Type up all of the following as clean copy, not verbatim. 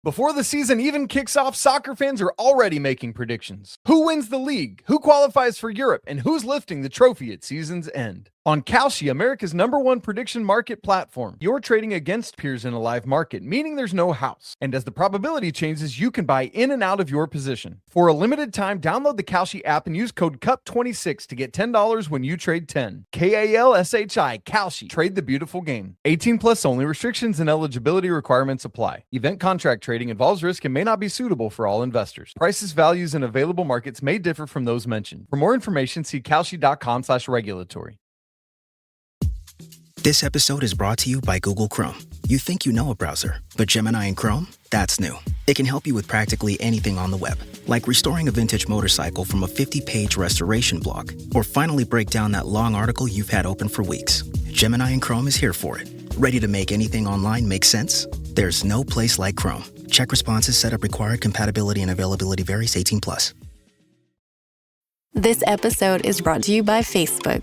Before the season even kicks off, soccer fans are already making predictions. Who wins the league? Who qualifies for Europe? And who's lifting the trophy at season's end? On Kalshi, America's #1 prediction market platform, you're trading against peers in a live market, meaning there's no house. And as the probability changes, you can buy in and out of your position. For a limited time, download the Kalshi app and use code CUP26 to get $10 when you trade 10. KALSHI, Kalshi. Trade the beautiful game. 18 plus only. Restrictions and eligibility requirements apply. Event contract trading involves risk and may not be suitable for all investors. Prices, values, and available markets may differ from those mentioned. For more information, see kalshi.com/regulatory. This episode is brought to you by Google Chrome. You think you know a browser, but Gemini and Chrome? That's new. It can help you with practically anything on the web, like restoring a vintage motorcycle from a 50-page restoration blog, or finally break down that long article you've had open for weeks. Gemini and Chrome is here for it. Ready to make anything online make sense? There's no place like Chrome. Check responses, setup required, compatibility and availability varies, 18 plus. This episode is brought to you by Facebook.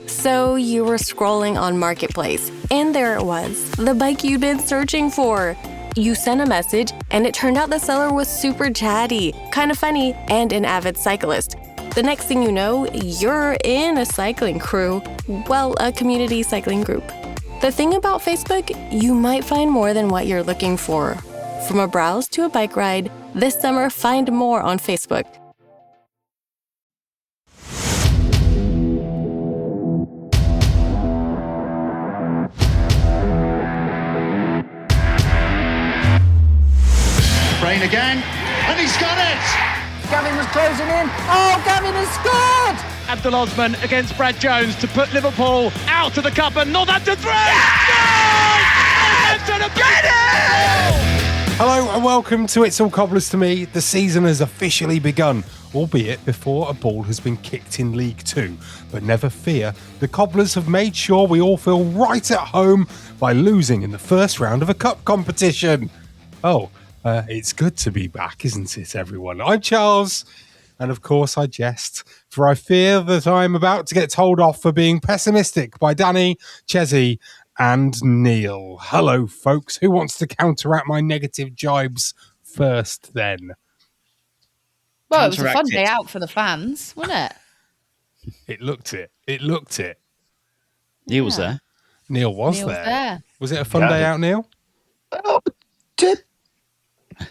So you were scrolling on Marketplace, and there it was, the bike you'd been searching for. You sent a message, and it turned out the seller was super chatty, kind of funny, and an avid cyclist. The next thing you know, you're in a cycling crew. Well, a community cycling group. The thing about Facebook, you might find more than what you're looking for. From a browse to a bike ride, this summer find more on Facebook. Rain again, and he's got it! Gavin was closing in. Oh, Gavin has scored! Abdul Osman against Brad Jones to put Liverpool out of the cup, and Northampton 3! Hello and welcome to It's All Cobblers to Me. The season has officially begun, albeit before a ball has been kicked in League Two. But never fear, the Cobblers have made sure we all feel right at home by losing in the first round of a cup competition. It's good to be back, isn't it, everyone? I'm Charles, and of course I jest, for I fear that I'm about to get told off for being pessimistic by Danny, Chessie, and Neil. Hello, folks. Who wants to counteract my negative jibes first, then? Well, it was a fun day out for the fans, wasn't it? It looked it. Neil was there. Neil was there. Was it a fun day out, Neil?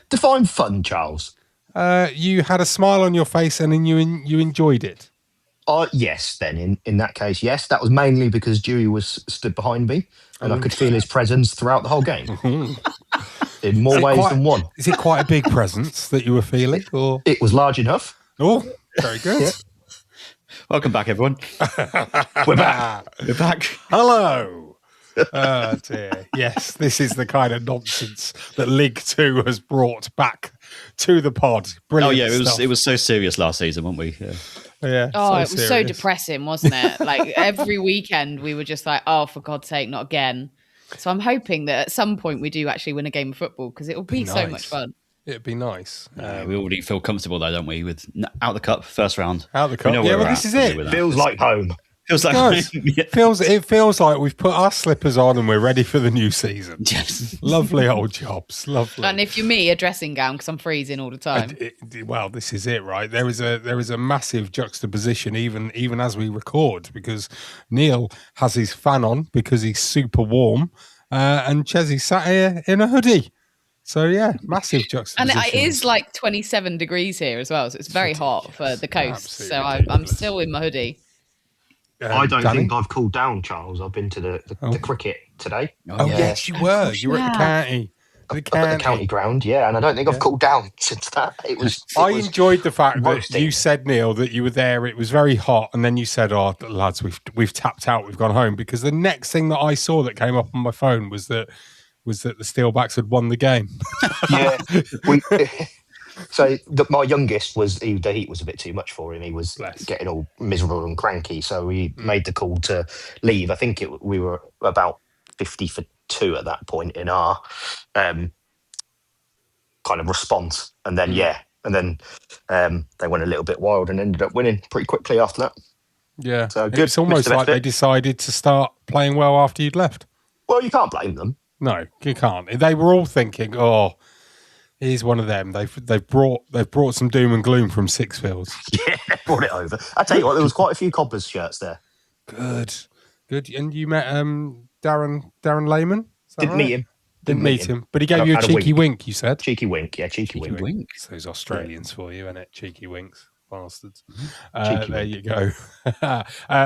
Define fun, Charles. You had a smile on your face and then you enjoyed it. Yes, then in that case, yes. That was mainly because Dewey was stood behind me and I could feel his presence throughout the whole game. In more ways than one. Is it quite a big presence that you were feeling? Or? It was large enough. Oh, very good. Yeah. Welcome back, everyone. We're back. Hello. Oh dear. Yes, this is the kind of nonsense that League Two has brought back to the pod. Brilliant stuff. It was so serious last season, weren't we? Yeah. Oh, it was so depressing, wasn't it? Like every weekend we were just like, oh, for God's sake, not again. So I'm hoping that at some point we do actually win a game of football because it will be so much fun. It'd be nice. We already feel comfortable though, don't we? With out the cup, first round. Out the cup. Yeah, well, this is it. Feels like home. Feels like home. Yeah. It feels like we've put our slippers on and we're ready for the new season. Yes. Lovely old jobs. Lovely. And if you're me, a dressing gown because I'm freezing all the time. Well, this is it, right? There is a massive juxtaposition even as we record because Neil has his fan on because he's super warm, and Chessie sat here in a hoodie. So yeah, massive juxtaposition. And it is like 27 degrees here as well, so it's very hot for the coast. Absolutely so I'm still in my hoodie. I don't Danny? think I've cooled down, Charles. I've been to the cricket today. Oh yes, you were. You were at the county. At the county ground, yeah, and I don't think I've cooled down since that. I enjoyed the fact that you said, Neil, that you were there. It was very hot, and then you said, "Oh, lads, we've tapped out. We've gone home." Because the next thing that I saw that came up on my phone was that the Steelbacks had won the game. Yeah. So my youngest the heat was a bit too much for him. He was getting all miserable and cranky, so we made the call to leave. I think we were about 50 for 2 at that point in our kind of response, and then they went a little bit wild and ended up winning pretty quickly after that. Yeah, so good. It's almost like they decided to start playing well after you'd left. Well, you can't blame them. No, you can't. They were all thinking, "Oh, He's one of them. They've brought some doom and gloom from Sixfields. Yeah, brought it over. I tell you what, there was quite a few Cobblers shirts there. Good. And you met Darren Lehman? Didn't meet him. Didn't meet him, but he gave you a cheeky wink. You said cheeky wink. Yeah, cheeky wink. It's those Australians for you, isn't it? Cheeky winks, bastards. Cheeky there wink. you go.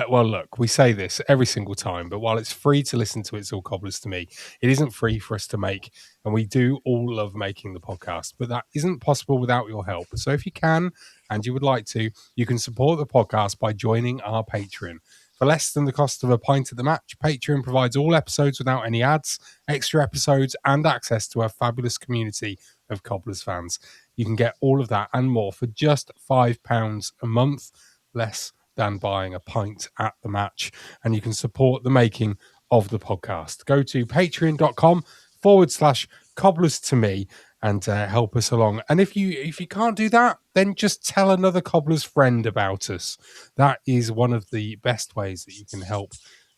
Well, look, we say this every single time, but while it's free to listen to It's All Cobblers to me, it isn't free for us to make, and we do all love making the podcast, but that isn't possible without your help. So if you can, and you would like to, you can support the podcast by joining our Patreon. For less than the cost of a pint at the match, Patreon provides all episodes without any ads, extra episodes, and access to our fabulous community of Cobblers fans. You can get all of that and more for just £5 a month, less than buying a pint at the match. And you can support the making of the podcast. Go to patreon.com/Cobblers to me and help us along. And if you can't do that, then just tell another Cobbler's friend about us. That is one of the best ways that you can help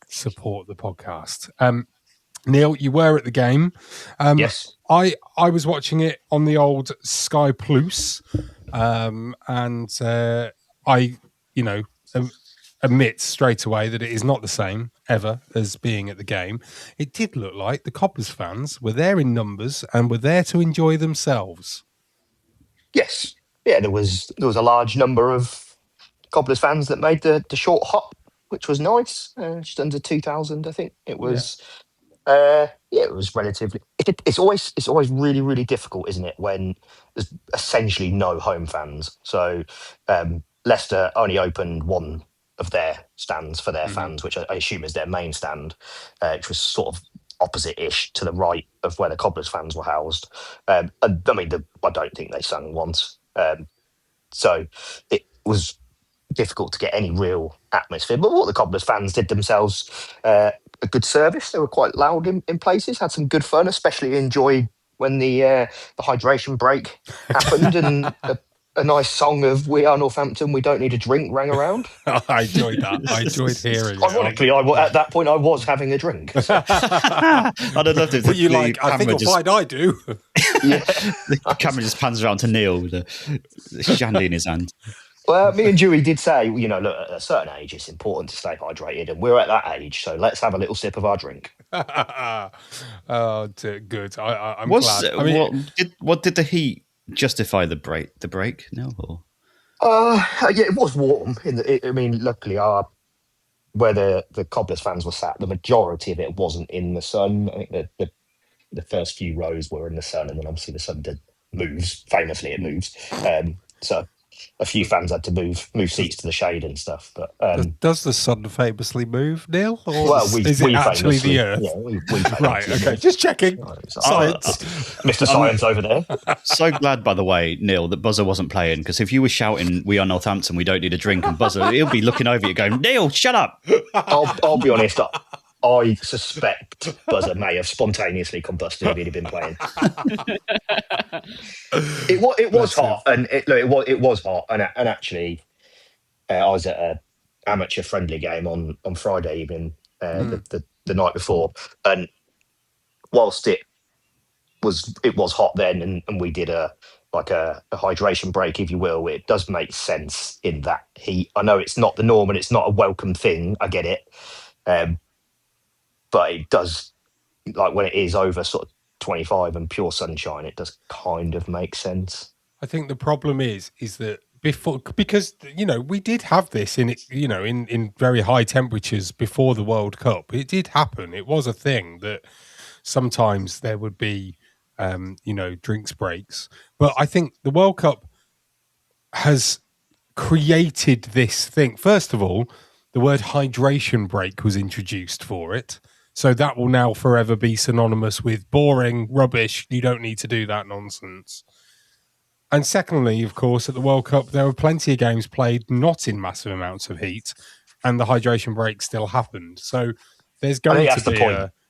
support the podcast. Neil, you were at the game. Yes. I was watching it on the old Sky Plus, and I admit straight away that it is not the same ever as being at the game. It did look like the Cobblers fans were there in numbers and were there to enjoy themselves. Yes. Yeah, there was a large number of Cobblers fans that made the short hop, which was nice. Just under 2,000, I think. It was it was relatively it's always really, really difficult, isn't it, when there's essentially no home fans. So Leicester only opened one of their stands for their fans, which I assume is their main stand, which was sort of opposite-ish to the right of where the Cobblers fans were housed. I don't think they sung once. So it was difficult to get any real atmosphere. But what the Cobblers fans did themselves a good service. They were quite loud in places, had some good fun, especially enjoyed when the hydration break happened and a nice song of "We Are Northampton, We Don't Need a Drink" rang around. I enjoyed that. I enjoyed hearing it. Ironically, at that point, I was having a drink. So. I'd have loved it. What you like? I think you'll find I do. Yeah. The camera just pans around to Neil with a shandy in his hand. Well, me and Dewey did say, look, at a certain age, it's important to stay hydrated, and we're at that age, so let's have a little sip of our drink. Oh, good. I'm glad. I mean, what did the heat justify the break? No. It was warm. Luckily, where the Cobblers fans were sat, the majority of it wasn't in the sun. I think the first few rows were in the sun, and then obviously the sun moves. Famously, it moves. So a few fans had to move seats to the shade and stuff. But does the sun famously move, Neil? Or well, is it actually the Earth? Yeah, we right. Okay, just checking. Science, Mr. Science over there. So glad, by the way, Neil, that Buzzer wasn't playing, because if you were shouting "We Are Northampton, We Don't Need a Drink" and Buzzer, he'll be looking over you going, "Neil, shut up." I'll be honest. I suspect Buzzer may have spontaneously combusted if he'd been playing. It was hot, and it was hot, and actually, I was at an amateur friendly game on Friday evening, the night before, and whilst it was hot then, and we did a hydration break, if you will, it does make sense in that heat. I know it's not the norm and it's not a welcome thing. I get it. But it does, like when it is over sort of 25 and pure sunshine, it does kind of make sense. I think the problem is that because we did have this in very high temperatures before the World Cup. It did happen. It was a thing that sometimes there would be drinks breaks. But I think the World Cup has created this thing. First of all, the word hydration break was introduced for it. So that will now forever be synonymous with boring, rubbish. You don't need to do that nonsense. And secondly, of course, at the World Cup, there were plenty of games played not in massive amounts of heat, and the hydration break still happened. So there's going to be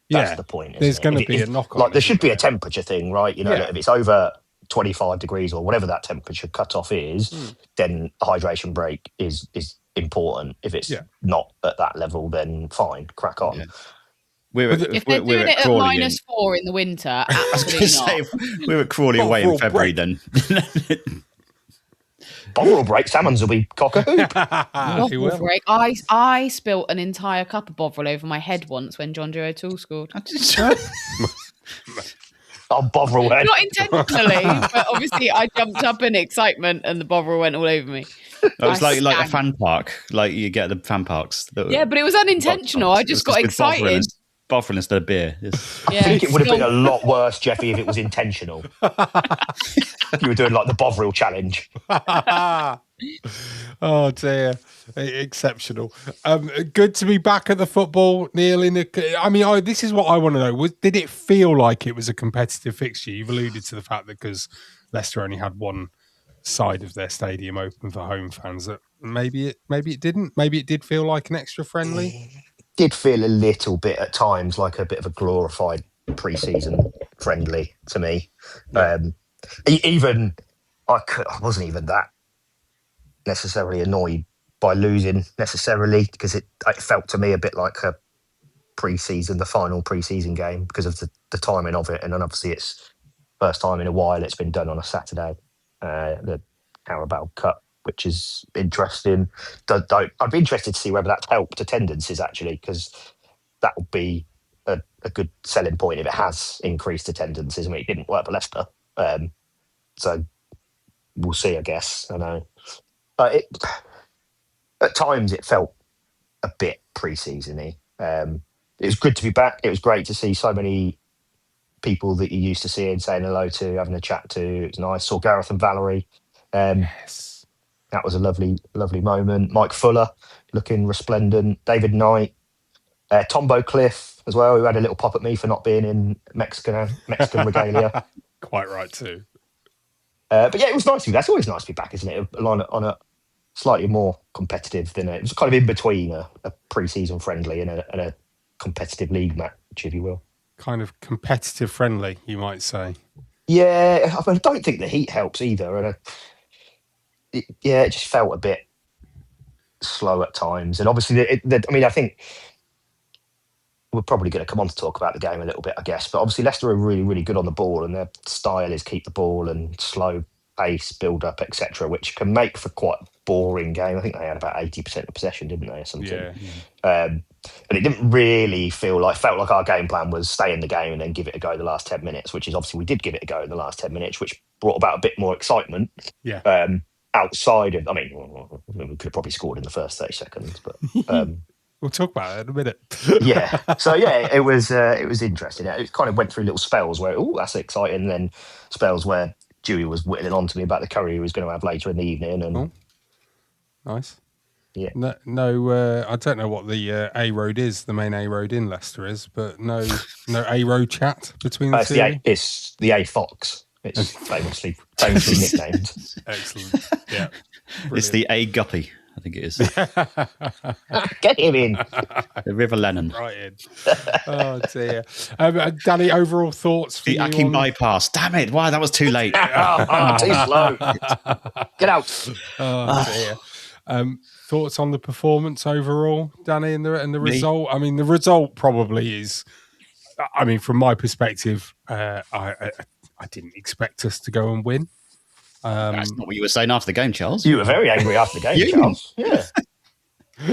that's the point. There's going to be a knock on. Like there should be a temperature thing, right? If it's over 25 degrees or whatever that temperature cutoff is, then a hydration break is important. If it's not at that level, then fine, crack on. Yeah. If they're doing it at -4 in the winter, absolutely not. Say, if we were at Crawley away in February, then Bovril break, Salmons will be cock-a-hoop. Bovril break. I spilt an entire cup of Bovril over my head once when John Joe O'Toole scored. Bovril head. Not intentionally, but obviously I jumped up in excitement and the Bovril went all over me. It was like a fan park, like you get at the fan parks. Yeah, but it was unintentional. I just got excited. Bovril instead of beer. I think it would have been a lot worse, Jeffy, if it was intentional. You were doing like the Bovril challenge. Oh dear, exceptional. Good to be back at the football, Neil. This is what I want to know. Did it feel like it was a competitive fixture? You've alluded to the fact that because Leicester only had one side of their stadium open for home fans, that maybe it didn't. Maybe it did feel like an extra friendly. Did feel a little bit at times like a bit of a glorified pre-season friendly to me. I wasn't even that necessarily annoyed by losing necessarily, because it felt to me a bit like a the final pre-season game because of the timing of it, and then obviously it's first time in a while it's been done on a Saturday, the Carabao Cup, which is interesting. I'd be interested to see whether that's helped attendances actually, because that would be a good selling point if it has increased attendances. I mean, it didn't work for Leicester, so we'll see, I guess. I know. But at times it felt a bit pre-season-y. It was good to be back. It was great to see so many people that you used to seeing, saying hello to, having a chat to. It was nice. Saw Gareth and Valerie. Yes. That was a lovely, lovely moment. Mike Fuller looking resplendent. David Knight. Tombo Cliff as well, who had a little pop at me for not being in Mexican regalia. Quite right too. But yeah, it was nice to be back. It's always nice to be back, isn't it? On a slightly more competitive than it was kind of in between a pre-season friendly and a competitive league match, if you will. Kind of competitive friendly, you might say. Yeah, I don't think the heat helps either. And it just felt a bit slow at times. And obviously, I think we're probably going to come on to talk about the game a little bit, I guess. But obviously, Leicester are really, really good on the ball, and their style is keep the ball and slow pace, build up, etc., which can make for quite a boring game. I think they had about 80% of possession, didn't they, or something? Yeah. And it didn't really felt like our game plan was stay in the game and then give it a go the last 10 minutes, which is obviously we did give it a go in the last 10 minutes, which brought about a bit more excitement. Yeah. Outside of, we could have probably scored in the first 30 seconds, but we'll talk about it in a minute. Yeah. So yeah, it was interesting. It kind of went through little spells where, oh, that's exciting, and then spells where Dewey was whittling on to me about the curry he was going to have later in the evening. And nice. Yeah. No. I don't know what the A road is. The main A road in Leicester is, but no A road chat between the two. It's the A Fox. It's famously nicknamed. Excellent. Yeah. Brilliant. It's the A Guppy, I think it is. Get him in. The River Lennon. Right in. Oh dear. Danny, overall thoughts for the Akin bypass. Damn it! Wow, that was too late. Too slow. Get out. Oh dear. Thoughts on the performance overall, Danny, and the result? I mean, the result probably is. I mean, from my perspective, I didn't expect us to go and win. That's not what you were saying after the game, Charles. You were very angry after the game, Charles. Yeah.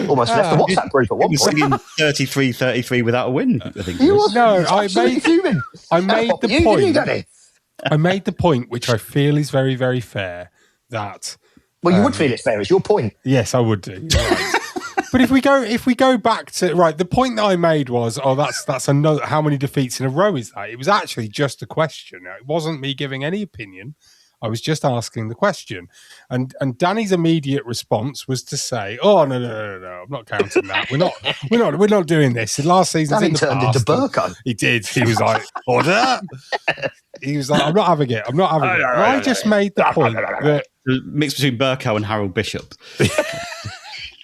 Almost left the WhatsApp group at one point. Singing 33-33 without a win, I think. I made the point. I made the point, which I feel is very, very fair, that... Well, you would feel it's fair. It's your point. Yes, I would do. Right. But if we go back to the point that I made was, that's another. How many defeats in a row is that? It was actually just a question. It wasn't me giving any opinion. I was just asking the question, and Danny's immediate response was to say, "Oh no, I'm not counting that. We're not doing this." Last season, Danny turned into Burko. He did. He was like, "Order." He was like, "I'm not having it. I'm not having it." And I just made the point that the mix between Burko and Harold Bishop.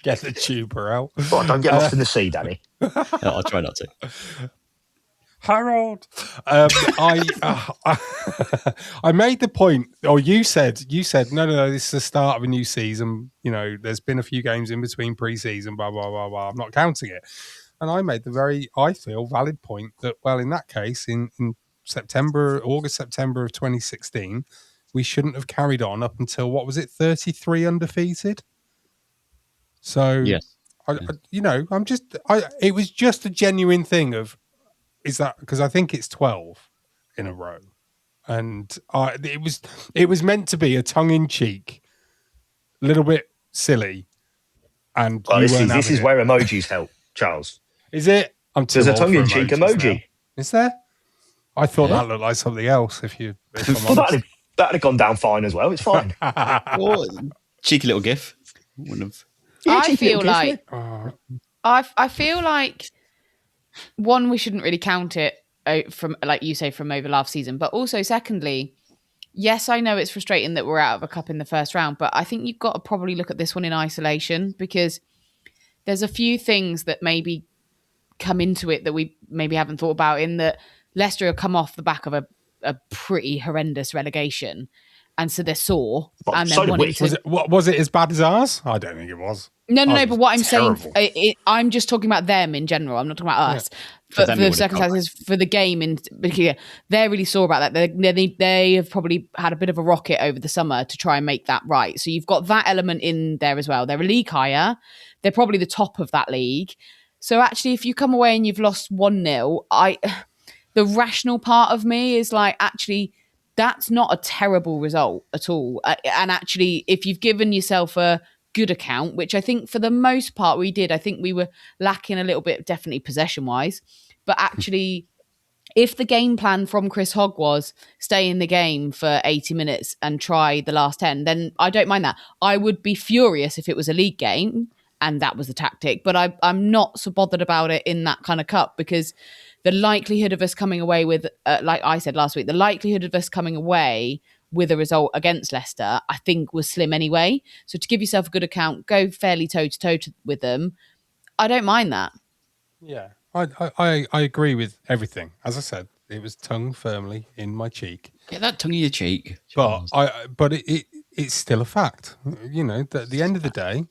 Get the tuber out. Oh, don't get lost in the sea, Danny. No, I'll try not to. Harold, I made the point, or you said, no, this is the start of a new season. You know, there's been a few games in between pre-season, blah, blah, blah, blah. I'm not counting it. And I made the very, I feel, valid point that, well, in that case, in August, September of 2016, we shouldn't have carried on up until, what was it, 33 undefeated? So, yes. It was just a genuine thing of, is that, because I think it's 12 in a row. And it was meant to be a tongue-in-cheek, little bit silly. And this is where emojis help, Charles. Is it? There's a tongue-in-cheek emoji. Now. Is there? I thought that looked like something else. If I'm honest. That'd have gone down fine as well. It's fine. Cheeky little gif. I feel like one, we shouldn't really count it from, like you say, from over last season. But also, secondly, yes, I know it's frustrating that we're out of a cup in the first round, but I think you've got to probably look at this one in isolation, because there's a few things that maybe come into it that we maybe haven't thought about, in that Leicester have come off the back of a pretty horrendous relegation. And so they're sore. And they're wanting to... Was it as bad as ours? I don't think it was. No. But what I'm saying, I'm just talking about them in general. I'm not talking about us. For the circumstances, for the game in particular, they're really sore about that. They have probably had a bit of a rocket over the summer to try and make that right. So you've got that element in there as well. They're a league higher. They're probably the top of that league. So actually, if you come away and you've lost 1-0, the rational part of me is like, actually, that's not a terrible result at all. And actually, if you've given yourself a good account, which I think for the most part we did, I think we were lacking a little bit, definitely possession-wise. But actually, if the game plan from Chris Hogg was stay in the game for 80 minutes and try the last 10, then I don't mind that. I would be furious if it was a league game and that was the tactic. But I'm not so bothered about it in that kind of cup, because the likelihood of us coming away with, like I said last week, the likelihood of us coming away with a result against Leicester, I think, was slim anyway. So to give yourself a good account, go fairly toe-to-toe with them. I don't mind that. Yeah, I agree with everything. As I said, it was tongue firmly in my cheek. Get that tongue in your cheek. But it's still a fact. You know, at the end of the day,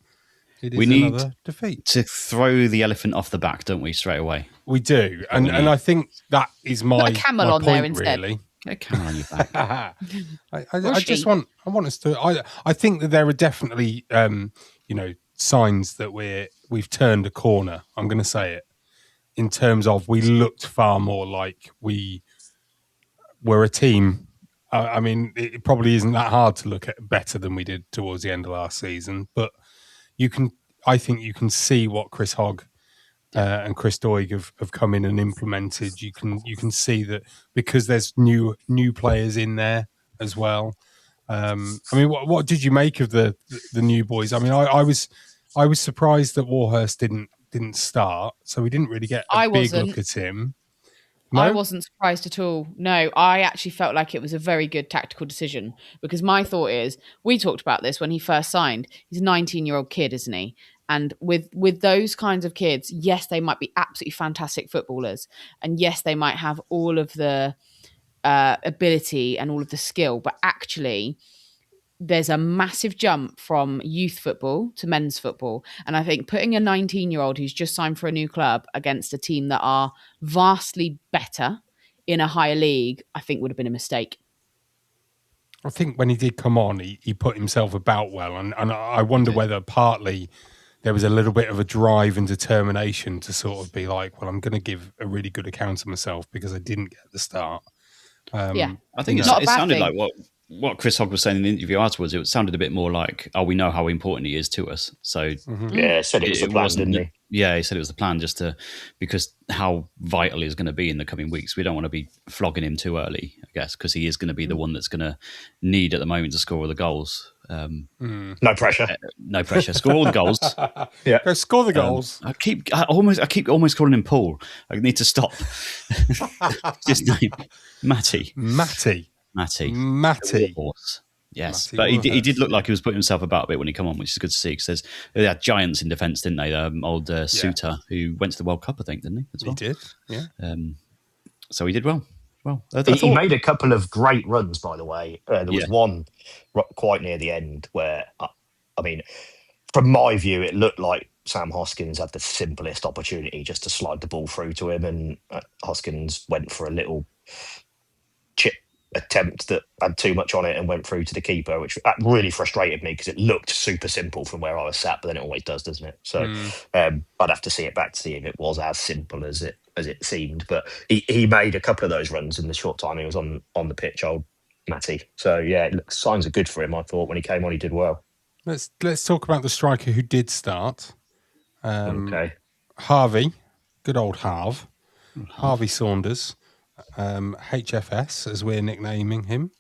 it is another defeat. To throw the elephant off the back, don't we, straight away? We do. And I think that is my, put a camel my on point, there instead. really. Get a camel on your back. I want us to. I think that there are definitely, signs that we've turned a corner. I'm going to say it, in terms of we looked far more like we were a team. I mean, it probably isn't that hard to look at better than we did towards the end of last season, but I think you can see what Chris Hogg and Chris Doig have come in and implemented. You can see that, because there's new players in there as well. I mean, what did you make of the new boys? I mean, I was surprised that Warhurst didn't start, so we didn't really get a big look at him. No? I wasn't surprised at all. No, I actually felt like it was a very good tactical decision, because my thought is, we talked about this when he first signed. He's a 19-year-old kid, isn't he? And with those kinds of kids, yes, they might be absolutely fantastic footballers. And yes, they might have all of the ability and all of the skill. But actually, there's a massive jump from youth football to men's football. And I think putting a 19-year-old who's just signed for a new club against a team that are vastly better in a higher league, I think would have been a mistake. I think when he did come on, he put himself about well. And I wonder whether partly there was a little bit of a drive and determination to sort of be like, well, I'm going to give a really good account of myself because I didn't get the start. I think it sounded like what Chris Hogg was saying in the interview afterwards. It sounded a bit more like, we know how important he is to us. So said it was the plan, didn't he? Yeah, he said it was the plan, because how vital he's going to be in the coming weeks. We don't want to be flogging him too early, I guess, because he is going to be the one that's going to need at the moment to score all the goals. No pressure. No pressure. Score all the goals. Yeah, go score the goals. I keep almost calling him Paul. I need to stop. His name, Matty. Yes, Matty but he Warhurst. did look like he was putting himself about a bit when he came on, which is good to see, because they had giants in defence, didn't they? Old Suter, who went to the World Cup, I think, didn't he? As well? He did, yeah. So he did well. He made a couple of great runs, by the way. There was one quite near the end where, I mean, from my view, it looked like Sam Hoskins had the simplest opportunity just to slide the ball through to him, and Hoskins went for a little chip attempt that had too much on it and went through to the keeper, which that really frustrated me because it looked super simple from where I was sat, but then it always does, doesn't it? So I'd have to see it back to see if it was as simple as it seemed. But he made a couple of those runs in the short time he was on the pitch, old Matty. So yeah, signs are good for him. I thought when he came on, he did well. Let's talk about the striker who did start. Okay. Harvey, good old Harvey Saunders, HFS as we're nicknaming him,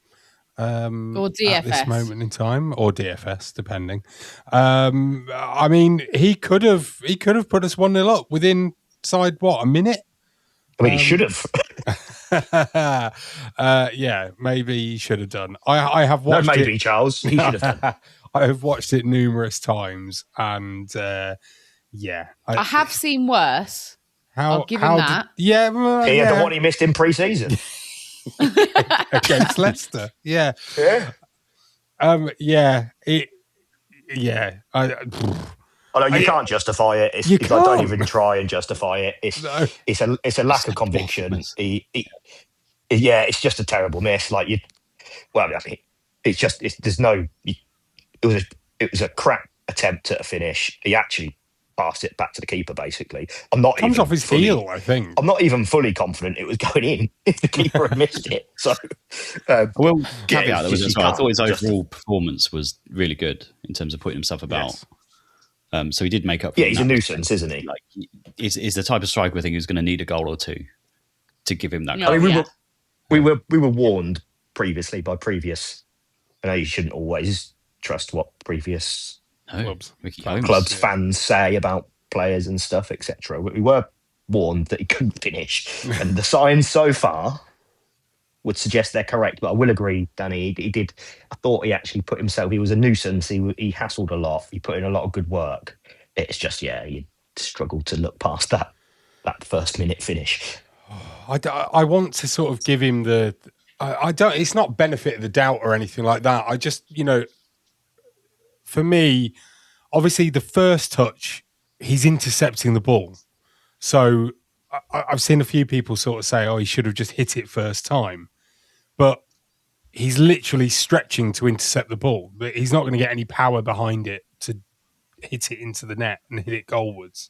or DFS at this moment in time, or DFS depending. I mean, he could have put us 1-0 up within a minute. I mean, he should have. Yeah, maybe he should have done. I have watched it. Maybe, Charles. He should have done. I have watched it numerous times, and yeah. I have seen worse. I'll give him that. The one he missed in pre-season. Against Leicester. Yeah. Yeah. Although you can't justify it. I don't even try and justify it. It's a lack of conviction. It's just a terrible miss. It was a crap attempt at a finish. He actually passed it back to the keeper, basically. Comes off his heel, I think. I'm not even fully confident it was going in if the keeper had missed it. So, caveat that was as well. I thought his overall performance was really good in terms of putting himself about. Yes. So he did make up for he's a nuisance, isn't he? He's the type of striker I think who's going to need a goal or two to give him that. We were warned previously by previous. I know you shouldn't always trust what previous clubs fans say about players and stuff, etc. We were warned that he couldn't finish, and the signs so far would suggest they're correct. But I will agree, Danny, he did. I thought he actually put himself. He was a nuisance. He hassled a lot. He put in a lot of good work. It's just he struggled to look past that first minute finish. I want to sort of give him the. I don't. It's not benefit of the doubt or anything like that. I just, for me, obviously the first touch, he's intercepting the ball. So I've seen a few people sort of say, "Oh, he should have just hit it first time," but he's literally stretching to intercept the ball. But he's not going to get any power behind it to hit it into the net and hit it goalwards.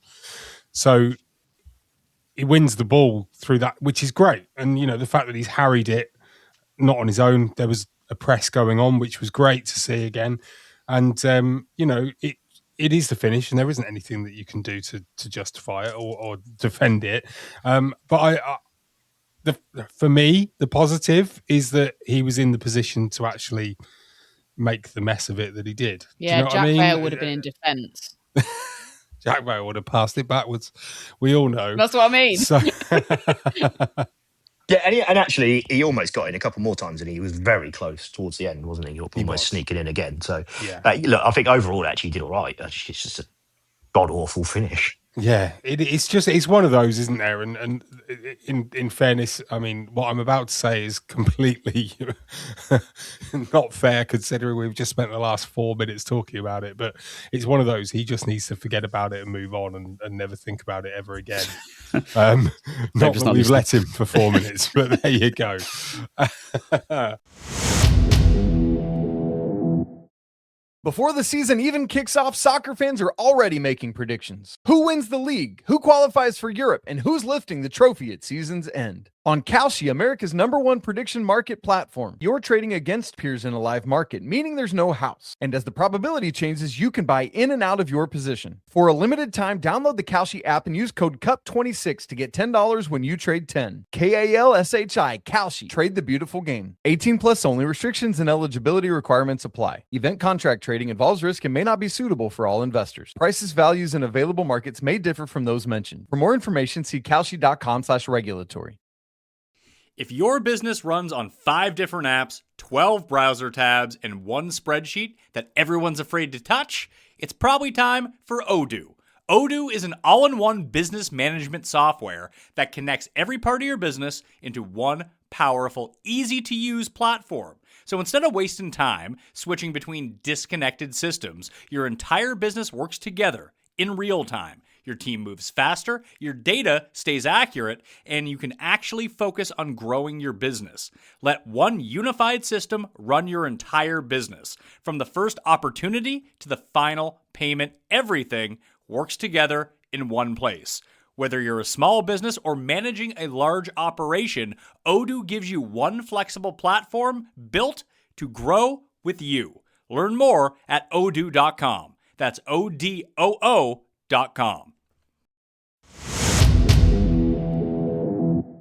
So he wins the ball through that, which is great. And the fact that he's harried it. Not on his own. There was a press going on, which was great to see again. And, it is the finish and there isn't anything that you can do to justify it or defend it. But for me, the positive is that he was in the position to actually make the mess of it that he did. Yeah, Jack Vale would have been in defence. Jack Vale would have passed it backwards. We all know. That's what I mean. So... Yeah, and actually, he almost got in a couple more times, and he was very close towards the end, wasn't he? Almost sneaking in again. So, look, I think overall, actually, he did all right. It's just a god-awful finish. Yeah, it's one of those, isn't there? And in fairness, I mean, what I'm about to say is completely not fair, considering we've just spent the last 4 minutes talking about it. But it's one of those. He just needs to forget about it and move on and never think about it ever again. Not that we've let him for 4 minutes, but there you go. Before the season even kicks off, soccer fans are already making predictions. Who wins the league? Who qualifies for Europe? And who's lifting the trophy at season's end? On Kalshi, America's #1 prediction market platform, you're trading against peers in a live market, meaning there's no house. And as the probability changes, you can buy in and out of your position. For a limited time, download the Kalshi app and use code CUP26 to get $10 when you trade 10. KALSHI, Kalshi. Trade the beautiful game. 18 plus only. Restrictions and eligibility requirements apply. Event contract trading involves risk and may not be suitable for all investors. Prices, values, and available markets may differ from those mentioned. For more information, see kalshi.com/regulatory. If your business runs on 5 different apps, 12 browser tabs, and 1 spreadsheet that everyone's afraid to touch, it's probably time for Odoo. Odoo is an all-in-one business management software that connects every part of your business into one powerful, easy-to-use platform. So instead of wasting time switching between disconnected systems, your entire business works together in real time. Your team moves faster, your data stays accurate, and you can actually focus on growing your business. Let one unified system run your entire business. From the first opportunity to the final payment, everything works together in one place. Whether you're a small business or managing a large operation, Odoo gives you one flexible platform built to grow with you. Learn more at odoo.com. That's ODOO.com.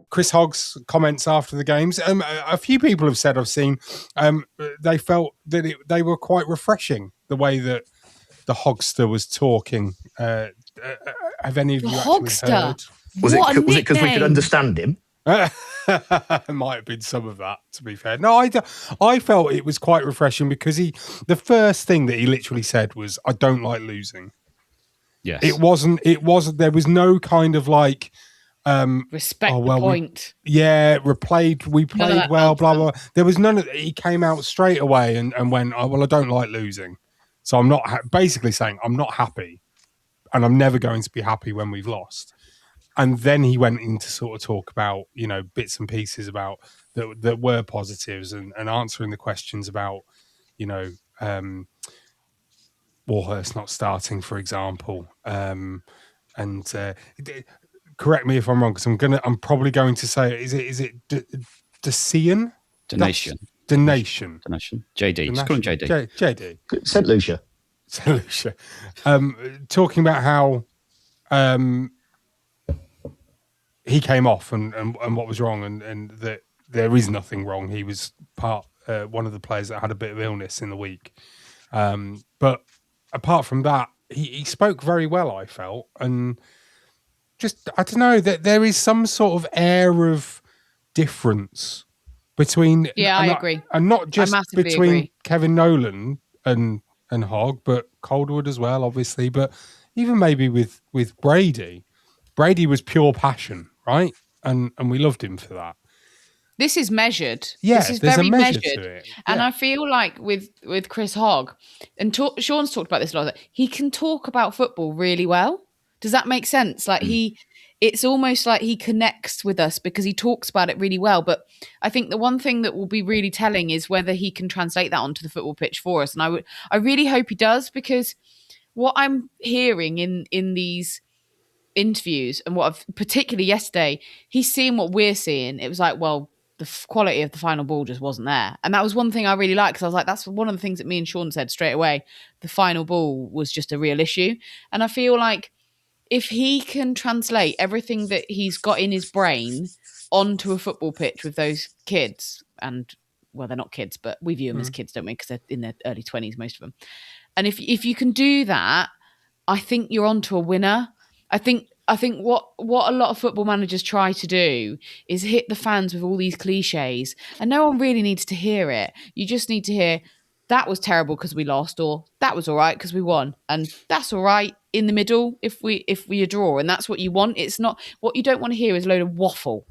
Chris Hogg's comments after the games. A few people have said, I've seen, they felt that they were quite refreshing, the way that the Hogster was talking. Have any of you actually heard? Was it because we could understand him? It might have been some of that, to be fair. No, I felt it was quite refreshing because the first thing that he literally said was, "I don't like losing." Yes. It wasn't, there was no kind of like, respect the point. we played well, blah, blah. There was none of it. He came out straight away and went, "Oh, well, I don't like losing." So I'm not basically saying I'm not happy and I'm never going to be happy when we've lost. And then he went in to sort of talk about, bits and pieces about that were positives and answering the questions about, Warhurst not starting, for example. Correct me if I'm wrong, because I'm probably going to say, is it Dacian? Donation. JD. Just call him JD. JD. St. Lucia. Talking about how he came off and what was wrong and that there is nothing wrong. He was one of the players that had a bit of illness in the week. But apart from that, he spoke very well, I felt. And just, I don't know, that there is some sort of air of difference between... Yeah, I agree. And not just between agree. Kevin Nolan and Hogg, but Calderwood as well, obviously. But even maybe with Brady. Brady was pure passion, right? And we loved him for that. This is measured. Yeah, this is there's very a measure measured. to it. Yeah. And I feel like with Chris Hogg, and Sean's talked about this a lot, he can talk about football really well. Does that make sense? Like it's almost like he connects with us because he talks about it really well. But I think the one thing that will be really telling is whether he can translate that onto the football pitch for us. And I really hope he does, because what I'm hearing in these interviews and particularly yesterday, he's seeing what we're seeing. It was like, well, the quality of the final ball just wasn't there. And that was one thing I really liked, because I was like, that's one of the things that me and Sean said straight away. The final ball was just a real issue. And I feel like if he can translate everything that he's got in his brain onto a football pitch with those kids, and, well, they're not kids, but we view them as kids, don't we? Because they're in their early 20s, most of them. And if you can do that, I think you're onto a winner. I think what a lot of football managers try to do is hit the fans with all these cliches, and no one really needs to hear it. You just need to hear, that was terrible because we lost, or that was all right because we won, and that's all right in the middle if we draw, and that's what you want. It's not, what you don't want to hear is a load of waffle.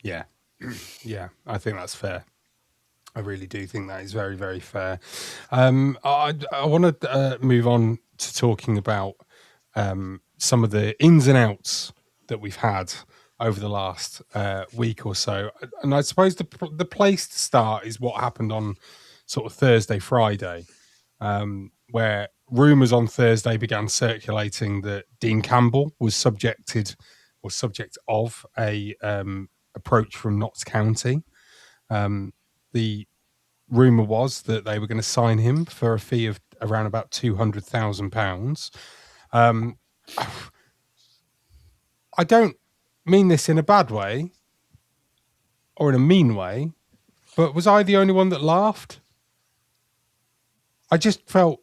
Yeah, I think that's fair. I really do think that is very, very fair. I want to move on to talking about some of the ins and outs that we've had over the last week or so. And I suppose the place to start is what happened on sort of Thursday, Friday, where rumours on Thursday began circulating that Dean Campbell was subject of a approach from Notts County. The rumour was that they were going to sign him for a fee of around about £200,000. I don't mean this in a bad way or in a mean way, but was I the only one that laughed? I just felt,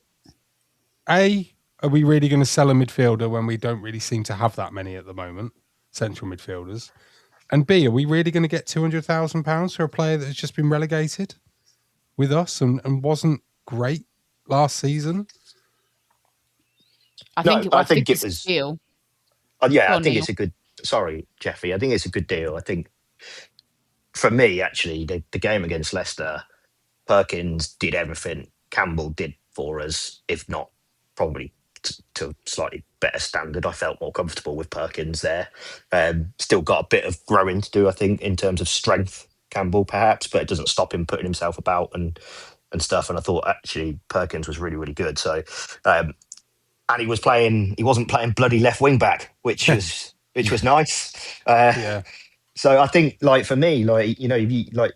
A, are we really going to sell a midfielder when we don't really seem to have that many at the moment, central midfielders? And B, are we really going to get £200,000 for a player that has just been relegated with us and wasn't great last season? I think it was a deal. Yeah, I think it's a good... Sorry, Jeffy. I think it's a good deal. I think, for me, actually, the game against Leicester, Perkins did everything Campbell did for us, if not probably to a slightly better standard. I felt more comfortable with Perkins there. Still got a bit of growing to do, I think, in terms of strength, Campbell perhaps, but it doesn't stop him putting himself about and stuff. And I thought actually Perkins was really, really good. So, and he wasn't playing bloody left wing back, which was nice. So I think, like, for me, like, you know, if you, like,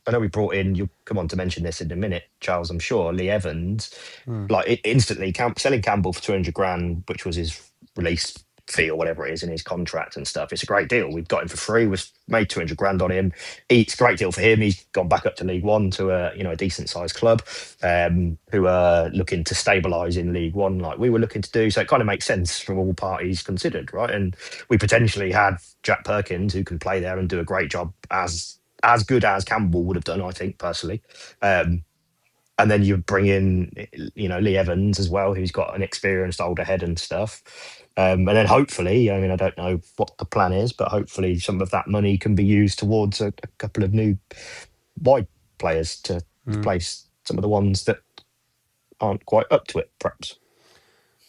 I know we brought in, you'll come on to mention this in a minute, Charles, I'm sure, Lee Evans, like, instantly selling Campbell for 200 grand, which was his release fee or whatever it is in his contract and stuff. It's a great deal. We've got him for free. We've made 200 grand on him. It's a great deal for him. He's gone back up to League One to a decent sized club who are looking to stabilise in League One like we were looking to do. So it kind of makes sense from all parties considered, right? And we potentially had Jack Perkins who can play there and do a great job as good as Campbell would have done, I think, personally. And then you bring in, you know, Lee Evans as well, who's got an experienced older head and stuff. And then hopefully, I mean, I don't know what the plan is, but hopefully some of that money can be used towards a couple of new wide players to replace some of the ones that aren't quite up to it, perhaps.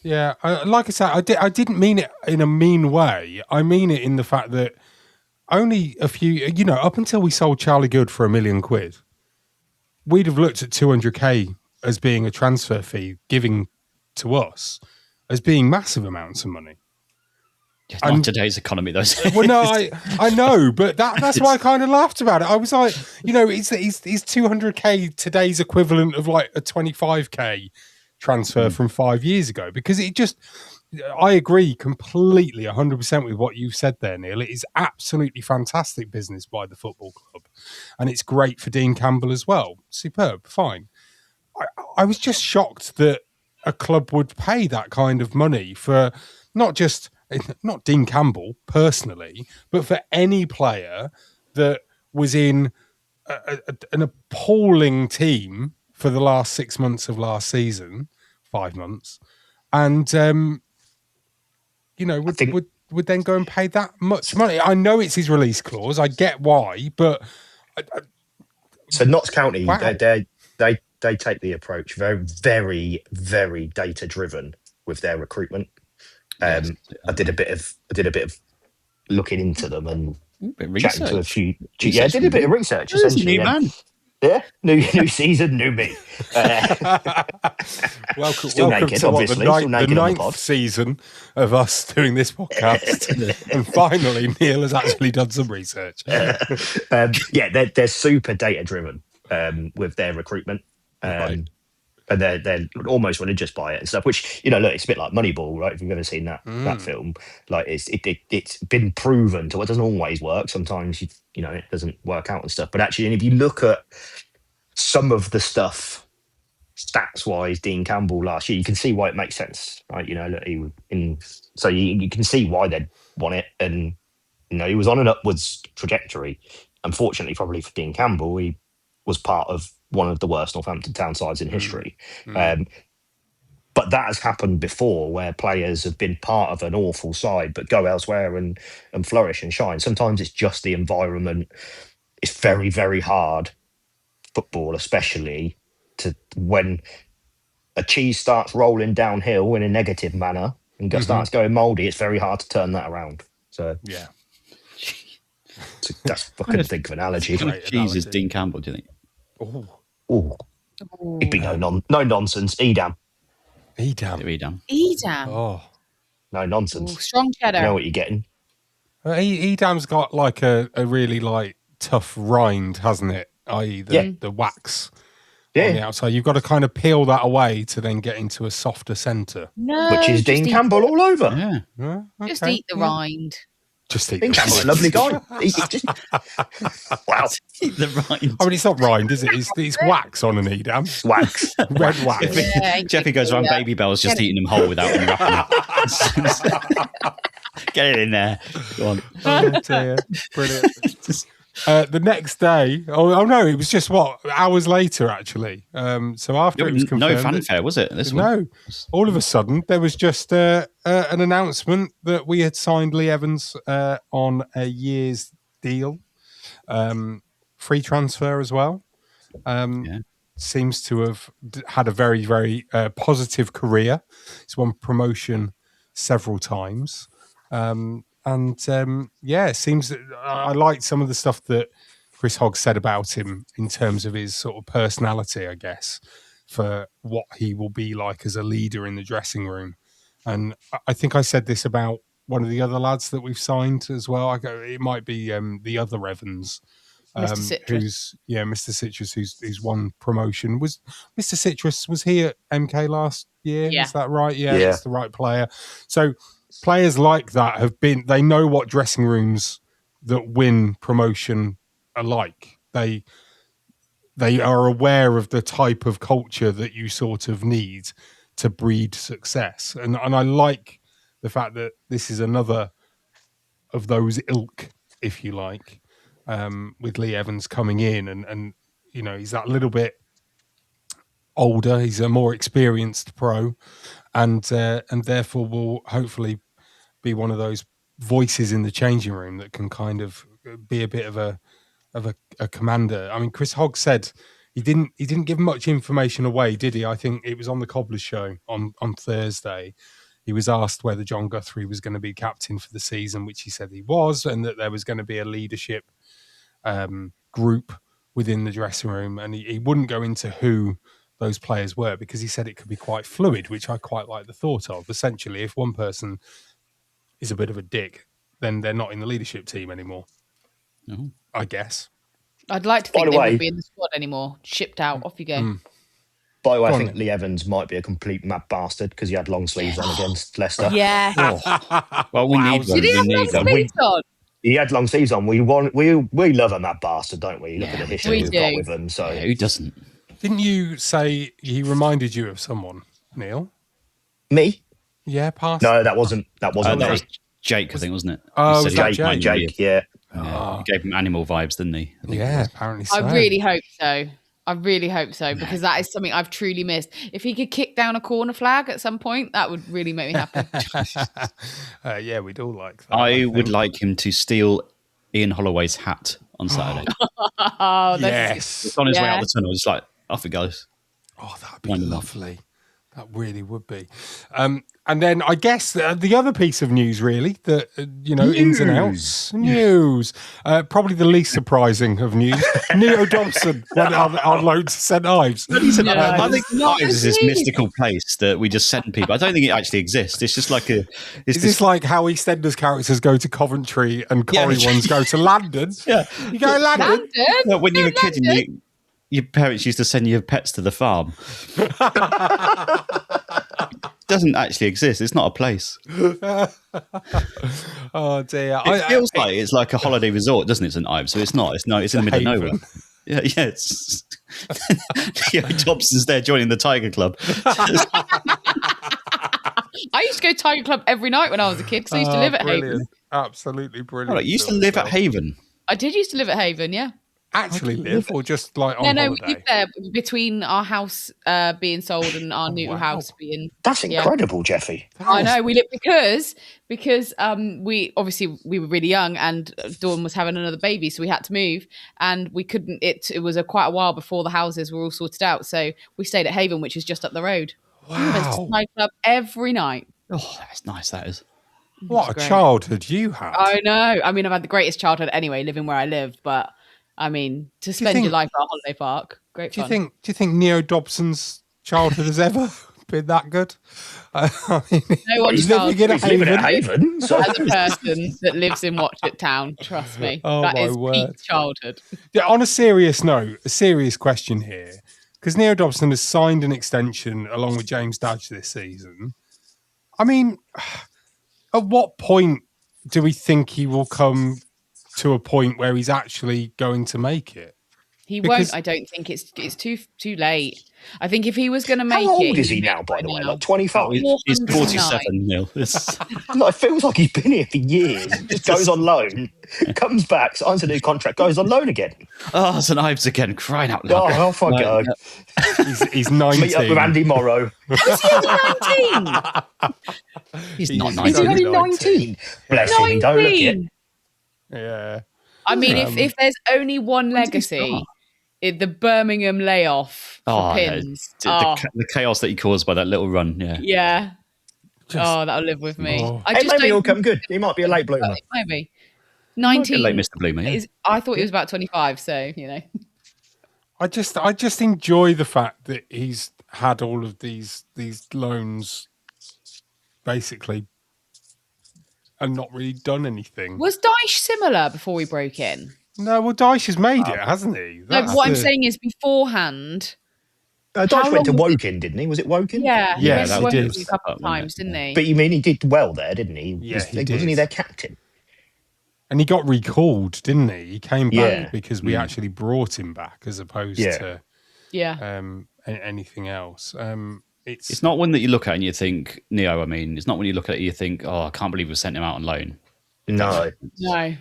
Yeah, like I said, I didn't mean it in a mean way. I mean it in the fact that only a few, you know, up until we sold Charlie Good for £1 million, we'd have looked at 200k as being a transfer fee giving to us as being massive amounts of money. Not in today's economy, though. Well, no, I know, but that's why I kind of laughed about it. I was like, you know, is 200k today's equivalent of like a 25k transfer from 5 years ago? Because it just, I agree completely 100% with what you've said there, Neil. It is absolutely fantastic business by the football club. And it's great for Dean Campbell as well. Superb, fine. I was just shocked that a club would pay that kind of money for not Dean Campbell personally, but for any player that was in an appalling team for the last 6 months of last season, 5 months, and you know, would then go and pay that much money. I know it's his release clause. I get why, but so Notts County, wow. they take the approach very, very, very data driven with their recruitment. I did a bit of looking into them and chatting to a few. I did a bit of research essentially. Yeah, new season, new me. Welcome naked, to obviously. The ninth season of us doing this podcast. And finally, Neil has actually done some research. They're super data driven with their recruitment. Right. And they're almost religious by it and stuff, which, you know, look, it's a bit like Moneyball, right? If you've ever seen that film, like it's been proven to, it doesn't always work. Sometimes, you know, it doesn't work out and stuff. But actually, and if you look at some of the stuff, stats-wise, Dean Campbell last year, you can see why it makes sense, right? You know, look, so you can see why they'd want it. And, you know, he was on an upwards trajectory. Unfortunately, probably for Dean Campbell, he was part of one of the worst Northampton Town sides in history. But that has happened before, where players have been part of an awful side but go elsewhere and flourish and shine. Sometimes it's just the environment. It's very, very hard, football especially, to when a cheese starts rolling downhill in a negative manner and starts going mouldy, it's very hard to turn that around. So yeah, that's fucking think of an analogy. Cheese is Dean Campbell, do you think? Oh, it'd be no nonsense. Edam. Oh, no nonsense. Ooh, strong cheddar. You know what you're getting. Edam's got like a really like tough rind, hasn't it? I.e. the wax on the outside. You've got to kind of peel that away to then get into a softer centre. No, which is Dean Campbell all over. Yeah. Okay. Just eat the rind. Just eat Dean Campbell's a lovely guy. Wow. Eat the rind. I mean, it's not rind, is it? It's wax on an Edam. Wax. Red wax. Jeffy goes around Baby Bells just eating them whole without unwrapping it. Get it in there. Go on. Oh, dear. Brilliant. The next day, oh no, it was just hours later actually. So after it was confirmed, no fanfare, was it? All of a sudden there was just an announcement that we had signed Lee Evans on a year's deal, free transfer as well. seems to have had a very, very positive career. He's won promotion several times. It seems that I liked some of the stuff that Chris Hogg said about him in terms of his sort of personality, I guess, for what he will be like as a leader in the dressing room. And I think I said this about one of the other lads that we've signed as well. It might be the other Evans, Mr. Citrus. Mr. Citrus, who's won promotion. Was Mr. Citrus, was he at MK last year? Yeah. Is that right? Yeah, that's the right player. So players like that they know what dressing rooms that win promotion are like. They are aware of the type of culture that you sort of need to breed success. And I like the fact that this is another of those ilk, if you like, with Lee Evans coming in and he's that little bit older. He's a more experienced pro and therefore will hopefully be one of those voices in the changing room that can kind of be a bit of a commander. I mean, Chris Hogg said he didn't give much information away, did he? I think it was on the Cobblers show on Thursday. He was asked whether John Guthrie was going to be captain for the season, which he said he was, and that there was going to be a leadership group within the dressing room. And he wouldn't go into who those players were because he said it could be quite fluid, which I quite like the thought of. Essentially, if one person is a bit of a dick, then they're not in the leadership team anymore, I guess. I'd like to think they wouldn't be in the squad anymore. Shipped out, off you go. By the way, I think Lee Evans might be a complete mad bastard because he had long sleeves on against Leicester. Yeah. Well, we need one. Did he have long sleeves on? He had long sleeves on. We love a mad bastard, don't we? Look at the history we've got with him. So who doesn't? Didn't you say he reminded you of someone, Neil? Me? Yeah, past. No, that wasn't that me. was Jake, I think, wasn't it? Oh, was that Jake? Yeah. He gave him animal vibes, didn't he? Yeah, apparently so. I really hope so. Because that is something I've truly missed. If he could kick down a corner flag at some point, that would really make me happy. Yeah, we'd all like that. I would like him to steal Ian Holloway's hat on Saturday. Yes. It's on his way out the tunnel. It's like, off it goes. Oh, that'd be lovely. That really would be. And then I guess the other piece of news, really, that, ins and outs. News. Probably the least surprising of news. Neo Dobson went on loan to St Ives. I think Ives is this mystical place that we just send people. I don't think it actually exists. It's just like is this like how EastEnders characters go to Coventry and Corrie ones go to London? Yeah. You go to London? No, when you were a kid and your parents used to send your pets to the farm. It doesn't actually exist. It's not a place. Oh dear! It feels like it's like a holiday resort, doesn't it? St Ives, so it's not. It's in the middle of nowhere. Yeah. It's Dobson's there joining the Tiger Club. I used to go to Tiger Club every night when I was a kid because I used to live at Haven. Absolutely brilliant. Right, you used to live at Haven. I did used to live at Haven, yeah. Actually live or just like on holiday? No, we lived there between our house being sold and our new house being. That's incredible, Jeffy. I know we lived because we were really young and Dawn was having another baby, so we had to move and we couldn't. It was quite a while before the houses were all sorted out, so we stayed at Haven, which is just up the road. Wow! We went to the nightclub every night. Oh, that's nice. That is. What a childhood you had. I know. I mean, I've had the greatest childhood anyway, living where I live, but. I mean, to spend your life at a holiday park, great fun. Do you think Neo Dobson's childhood has ever been that good? I mean, no one's living at Haven. As a person that lives in Watchet Town, trust me, that is peak childhood. Yeah, on a serious note, a serious question here, because Neo Dobson has signed an extension along with James Dadge this season. I mean, at what point do we think he will come to a point where he's actually going to make it? He won't. I don't think it's too late. I think if he was going to make it, how old is he now? By the way, like 25. He's 47. Neil. It feels like he's been here for years. Just goes on loan, comes back, signs a new contract, goes on loan again. Oh, St Ives again, crying out loud. Oh, fuck it. He's 19. Meet up with Andy Morrow. Is he only 19? He's not 19. Is he only 19? Bless him. He don't look it. Yeah. I mean, if there's only one legacy The Birmingham layoff for pins. The chaos that he caused by that little run. Yeah. That'll live with me. Maybe he'll come good. He might be a late bloomer. Maybe. 19. Late Mr. Bloomer, yeah. I thought he was about 25, so, I just enjoy the fact that he's had all of these loans basically and not really done anything. Was Dyche similar before we broke in? No, well, Dyche has made it, hasn't he? I'm saying is beforehand. Dyche went to Woking, didn't he? Was it Woking? Yeah, he did a couple of times, didn't he? But you mean he did well there, didn't he? Yeah, he did. Wasn't he their captain? And he got recalled, didn't he? He came back because we actually brought him back as opposed to anything else. It's not one that you look at and you think, Neo, I mean, it's not when you look at it you think, oh, I can't believe we sent him out on loan. No. Whereas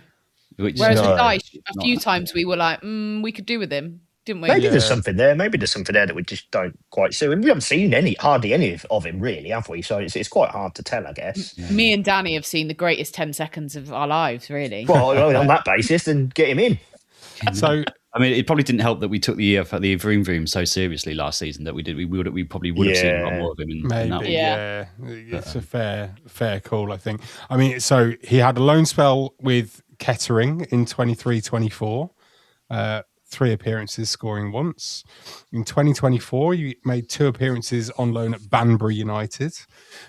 with Dyche, a few times we were like, we could do with him, didn't we? Maybe there's something there. Maybe there's something there that we just don't quite see. And we haven't seen hardly any of him, really, have we? So it's quite hard to tell, I guess. Me and Danny have seen the greatest 10 seconds of our lives, really. Well, on that basis, then get him in. So, I mean, it probably didn't help that we took the Vroom Vroom so seriously last season that we did. We probably would have seen a lot more of him in that one. It's a fair call, I think. I mean, so he had a loan spell with Kettering in 23-24. 3 appearances, scoring once. In 2024, he made 2 appearances on loan at Banbury United.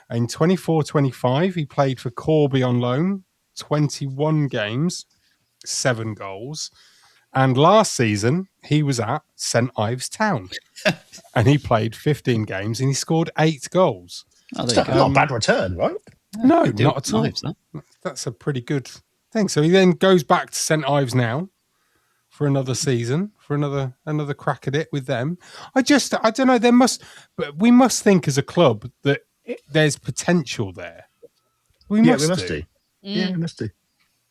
In 24-25, he played for Corby on loan, 21 games, 7 goals. And last season, he was at St Ives Town. And he played 15 games and he scored 8 goals. Not a bad return, right? No, not at all. That's a pretty good thing. So he then goes back to St Ives now for another season, for another crack at it with them. I don't know. But we must think as a club that there's potential there. We must do. Yeah, we must do.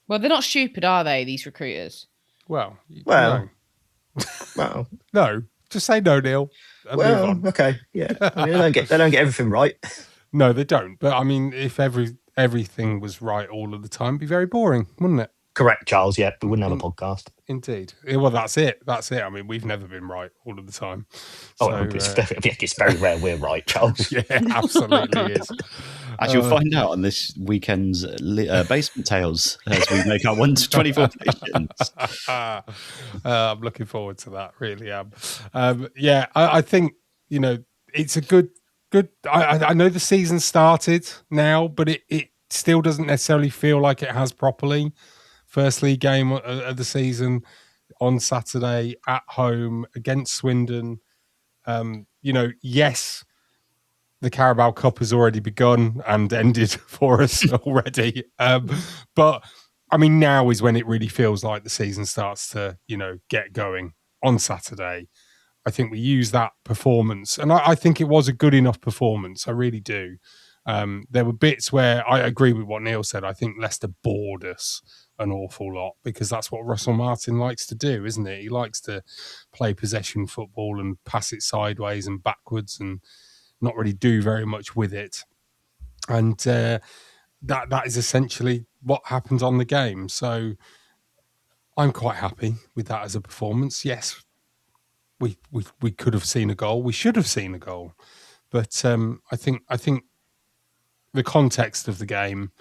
Well, they're not stupid, are they? These recruiters. Well, no. Just say no, Neil. Well, okay, yeah. I mean, they don't get everything right. No, they don't. But I mean, if everything was right all of the time, it'd be very boring, wouldn't it? Correct, Charles. Yeah, we wouldn't have a podcast. Indeed. Well, that's it. I mean, we've never been right all of the time. It's very rare we're right, Charles. Yeah, absolutely is. As you'll find out on this weekend's Basement Tales as we make our 1-24 predictions. I'm looking forward to that, really am. I think, it's a good. I know the season started now, but it still doesn't necessarily feel like it has properly. First league game of the season on Saturday at home against Swindon. Yes, the Carabao Cup has already begun and ended for us already. But I mean, now is when it really feels like the season starts to, get going on Saturday. I think we use that performance, and I think it was a good enough performance. I really do. There were bits where I agree with what Neil said. I think Leicester bored us an awful lot because that's what Russell Martin likes to do, isn't it? He likes to play possession football and pass it sideways and backwards and not really do very much with it. And that is essentially what happens on the game. So I'm quite happy with that as a performance. Yes, we could have seen a goal. We should have seen a goal. But I think the context of the game,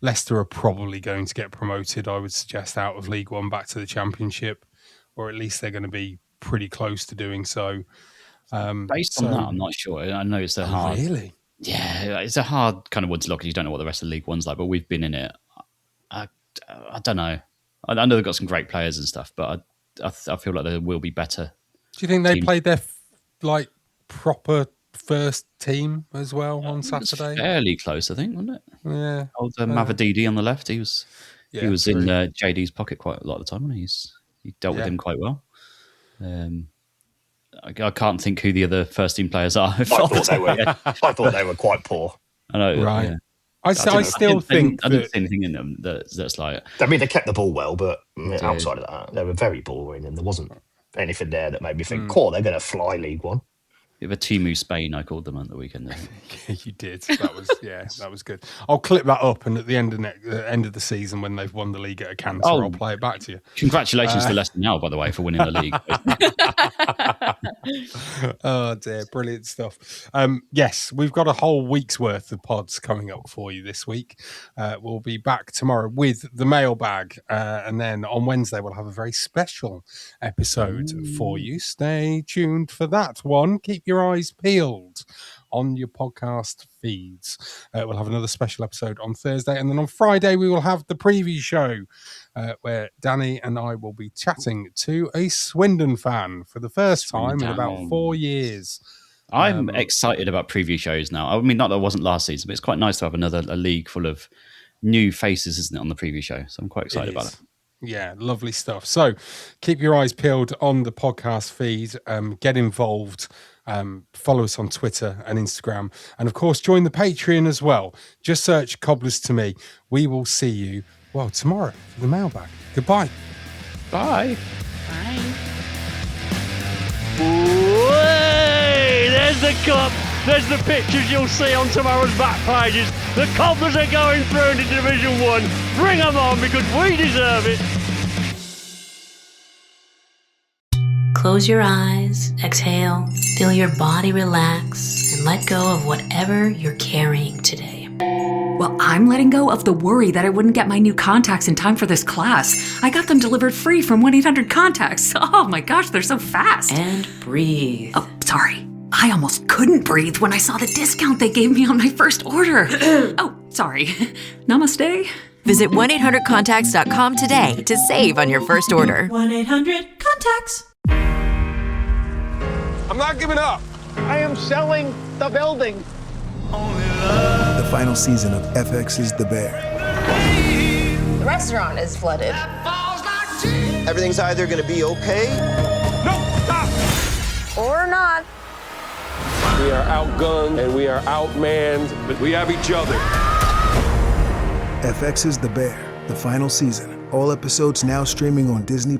Leicester are probably going to get promoted, I would suggest, out of League One back to the Championship, or at least they're going to be pretty close to doing so. Based on that, I'm not sure. I know it's a hard... Really? Yeah, it's a hard kind of one to look because you don't know what the rest of the League One's like, but we've been in it. I don't know. I know they've got some great players and stuff, but I feel like there will be better. Do you think they played their proper first team as well on Saturday? Fairly close, I think, wasn't it? Yeah. Old Mavadidi on the left. He was in JD's pocket quite a lot of the time, wasn't he? He dealt with him quite well. I can't think who the other first team players are. I thought they were quite poor. I know, right? Yeah. I still think I didn't see anything in them that's like. I mean, they kept the ball well, but outside of that, they were very boring, and there wasn't anything there that made me think, "Cool, they're going to fly League One." Bit of a Timu Spain, I called them on the weekend. You did. That was good. I'll clip that up, and at the end of the season, when they've won the league at a canter, I'll play it back to you. Congratulations to Leicester now, by the way, for winning the league. Oh dear, brilliant stuff. Yes, we've got a whole week's worth of pods coming up for you this week. We'll be back tomorrow with the mailbag, and then on Wednesday we'll have a very special episode for you. Stay tuned for that one. Keep your eyes peeled on your podcast feeds. We'll have another special episode on Thursday, and then on Friday we will have the preview show where Danny and I will be chatting to a Swindon fan for the first time in about 4 years. I'm excited about preview shows now. I mean, not that it wasn't last season, but it's quite nice to have a league full of new faces, isn't it, on the preview show? So I'm quite excited about it. Yeah, lovely stuff. So keep your eyes peeled on the podcast feed. Get involved. Follow us on Twitter and Instagram. And, of course, join the Patreon as well. Just search Cobblers to Me. We will see you, tomorrow for the mailbag. Goodbye. Bye. Bye. Way! There's the cup. There's the pictures you'll see on tomorrow's back pages. The Cobblers are going through into Division 1. Bring them on because we deserve it. Close your eyes, exhale, feel your body relax, and let go of whatever you're carrying today. Well, I'm letting go of the worry that I wouldn't get my new contacts in time for this class. I got them delivered free from 1-800-CONTACTS. Oh my gosh, they're so fast. And breathe. Oh, sorry. I almost couldn't breathe when I saw the discount they gave me on my first order. Oh, sorry. Namaste. Visit 1-800-CONTACTS.com today to save on your first order. 1-800-CONTACTS. I'm not giving up. I am selling the building. The final season of FX's The Bear. The restaurant is flooded. Everything's either going to be okay. No, stop. Or not. We are outgunned and we are outmanned, but we have each other. FX's The Bear, the final season. All episodes now streaming on Disney+.